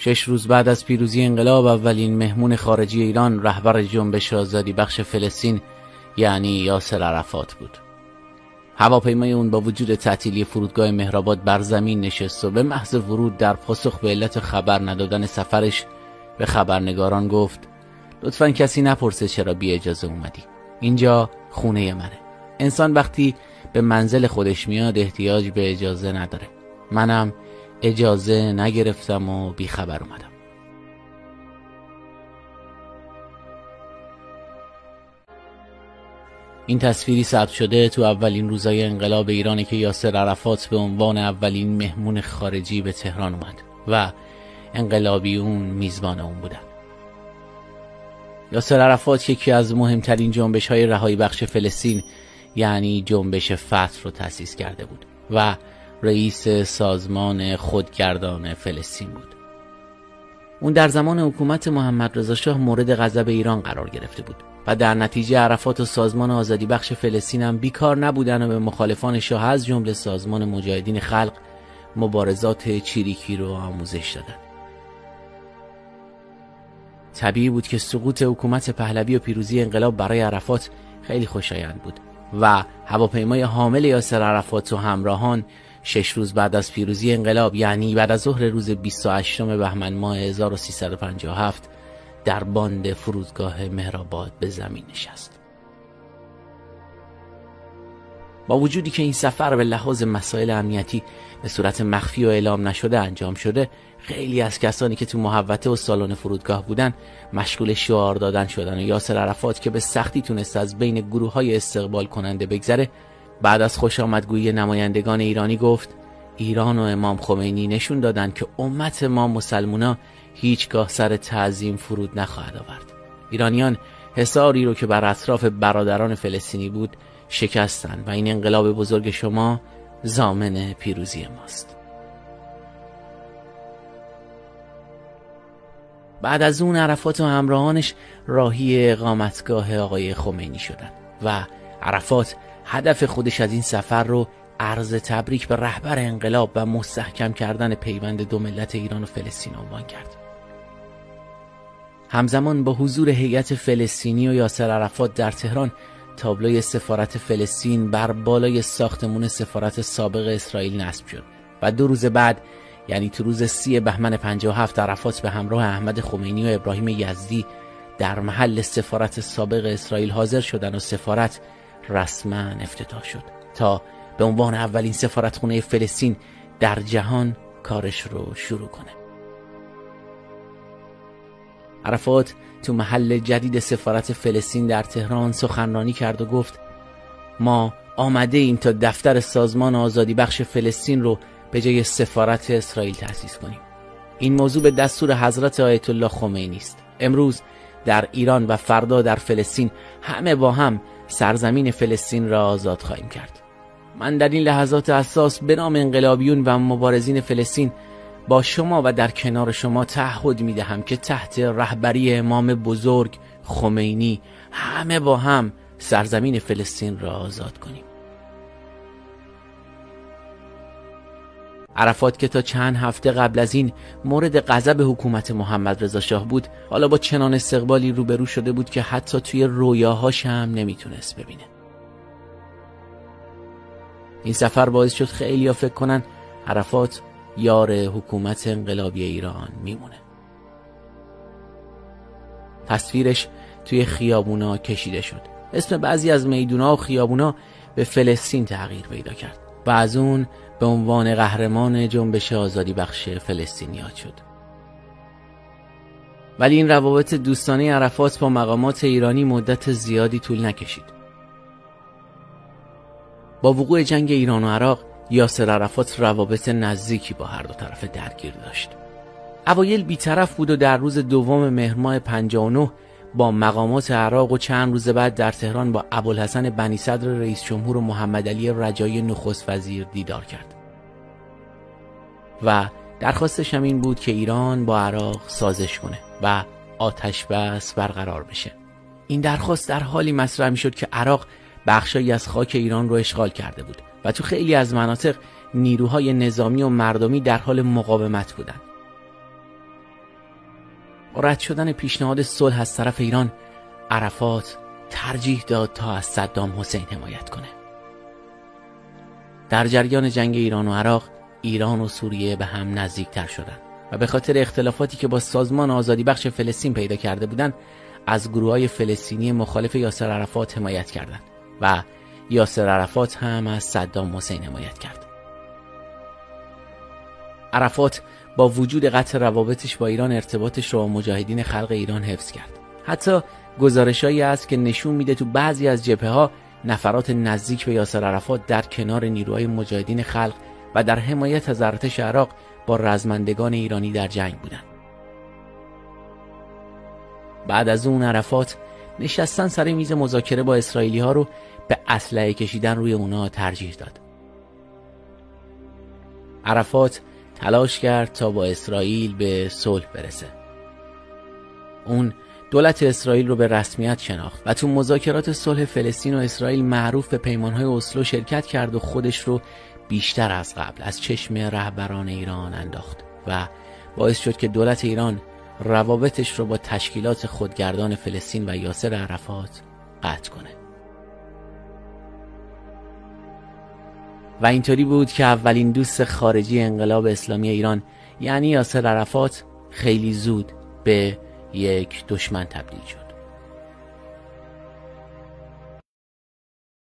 6 روز بعد از پیروزی انقلاب، اولین مهمون خارجی ایران رهبر جنبش آزادی بخش فلسطین یعنی یاسر عرفات بود. هواپیمای اون با وجود تعطیلی فرودگاه مهرآباد بر زمین نشست و به محض ورود در پاسخ به علت خبر ندادن سفرش به خبرنگاران گفت لطفاً کسی نپرسه چرا بی اجازه اومدی. اینجا خونه منه. انسان وقتی به منزل خودش میاد احتیاج به اجازه نداره. منم اجازه نگرفتم و بی خبر اومدم. این تصویری ثبت شده تو اولین روزای انقلاب ایرانی که یاسر عرفات به عنوان اولین مهمون خارجی به تهران اومد و انقلابیون میزبان اون بودن. یاسر عرفات یکی از مهمترین جنبش‌های رهایی بخش فلسطین یعنی جنبش فتح رو تأسیس کرده بود و رئیس سازمان خودگردان فلسطین بود. اون در زمان حکومت محمد رضا شاه مورد غضب ایران قرار گرفته بود و در نتیجه عرفات و سازمان آزادی بخش فلسطین هم بیکار نبودن و به مخالفان شاه از جمله سازمان مجاهدین خلق مبارزات چیریکی رو آموزش دادن. طبیعی بود که سقوط حکومت پهلوی و پیروزی انقلاب برای عرفات خیلی خوشایند بود و هواپیمای حامل یاسر عرفات و همراهان 6 روز بعد از پیروزی انقلاب یعنی بعد از ظهر روز 28 بهمن ماه 1357 در باند فرودگاه مهرآباد به زمین نشست. با وجودی که این سفر به لحاظ مسائل امنیتی به صورت مخفی و اعلام نشده انجام شده، خیلی از کسانی که تو محوطه و سالن فرودگاه بودن مشغول شعار دادن شدن و یاسر عرفات که به سختی تونست از بین گروه‌های استقبال کننده بگذره، بعد از خوش آمدگویی نمایندگان ایرانی گفت ایران و امام خمینی نشون دادن که امت ما مسلمونا هیچگاه سر تعظیم فرود نخواهد آورد. ایرانیان حصاری رو که بر اطراف برادران فلسطینی بود شکستن و این انقلاب بزرگ شما ضامن پیروزی ماست. بعد از اون عرفات و همراهانش راهی اقامتگاه آقای خمینی شدن و عرفات هدف خودش از این سفر رو عرض تبریک به رهبر انقلاب و مستحکم کردن پیوند دو ملت ایران و فلسطین عنوان کرد. همزمان با حضور هیئت فلسطینی و یاسر عرفات در تهران، تابلوی سفارت فلسطین بر بالای ساختمان سفارت سابق اسرائیل نصب شد و 2 روز بعد یعنی تو روز 30 بهمن 57 عرفات به همراه احمد خمینی و ابراهیم یزدی در محل سفارت سابق اسرائیل حاضر شدند و سفارت رسما افتتاح شد تا به عنوان اولین سفارتخونه فلسطین در جهان کارش رو شروع کنه. عرفات تو محل جدید سفارت فلسطین در تهران سخنرانی کرد و گفت ما آمده ایم تا دفتر سازمان آزادی بخش فلسطین رو به جای سفارت اسرائیل تأسیس کنیم. این موضوع به دستور حضرت آیت الله خمینی است. امروز در ایران و فردا در فلسطین همه با هم سرزمین فلسطین را آزاد خواهیم کرد. من در این لحظات حساس به نام انقلابیون و مبارزین فلسطین با شما و در کنار شما تعهد می دهم که تحت رهبری امام بزرگ خمینی همه با هم سرزمین فلسطین را آزاد کنیم. عرفات که تا چند هفته قبل از این مورد غضب حکومت محمد رضا شاه بود، حالا با چنان استقبالی روبرو شده بود که حتی توی رویاهاش هم نمیتونست ببینه. این سفر باعث شد خیلیا فکر کنن عرفات یار حکومت انقلابی ایران میمونه. تصویرش توی خیابونا کشیده شد. اسم بعضی از میدونا و خیابونا به فلسطین تغییر پیدا کرد و از اون به عنوان قهرمان جنبش آزادی بخش فلسطین یاد شد. ولی این روابط دوستانه عرفات با مقامات ایرانی مدت زیادی طول نکشید. با وقوع جنگ ایران و عراق، یاسر عرفات روابط نزدیکی با هر دو طرف درگیر داشت. اوایل بی‌طرف بود و در روز 2 مهر ماه 59 با مقامات عراق و چند روز بعد در تهران با ابوالحسن بنی صدر رئیس جمهور و محمد علی رجایی نخست وزیر دیدار کرد و درخواستش هم این بود که ایران با عراق سازش کنه و آتش بس برقرار بشه. این درخواست در حالی مطرح میشد که عراق بخشایی از خاک ایران رو اشغال کرده بود و تو خیلی از مناطق نیروهای نظامی و مردمی در حال مقاومت بودند. با رد شدن پیشنهاد صلح از طرف ایران، عرفات ترجیح داد تا از صدام حسین حمایت کنه. در جریان جنگ ایران و عراق، ایران و سوریه به هم نزدیکتر شدند و به خاطر اختلافاتی که با سازمان آزادی بخش فلسطین پیدا کرده بودند، از گروه‌های فلسطینی مخالف یاسر عرفات حمایت کردند و یاسر عرفات هم از صدام حسین حمایت کرد. عرفات با وجود قطع روابطش با ایران ارتباطش رو با مجاهدین خلق ایران حفظ کرد. حتی گزارشایی هست که نشون میده تو بعضی از جبهه‌ها نفرات نزدیک به یاسر عرفات در کنار نیروهای مجاهدین خلق و در حمایت از ارتش عراق با رزمندگان ایرانی در جنگ بودند. بعد از اون عرفات نشستن سر میز مذاکره با اسرائیلی ها رو به اسلحه کشیدن روی اونا ترجیح داد. عرفات تلاش کرد تا با اسرائیل به صلح برسه. اون دولت اسرائیل رو به رسمیت شناخت و تو مذاکرات صلح فلسطین و اسرائیل معروف به پیمانهای اسلو شرکت کرد و خودش رو بیشتر از قبل از چشم رهبران ایران انداخت و باعث شد که دولت ایران روابطش رو با تشکیلات خودگردان فلسطین و یاسر عرفات قطع کنه. و اینطوری بود که اولین دوست خارجی انقلاب اسلامی ایران یعنی یاسر عرفات خیلی زود به یک دشمن تبدیل شد.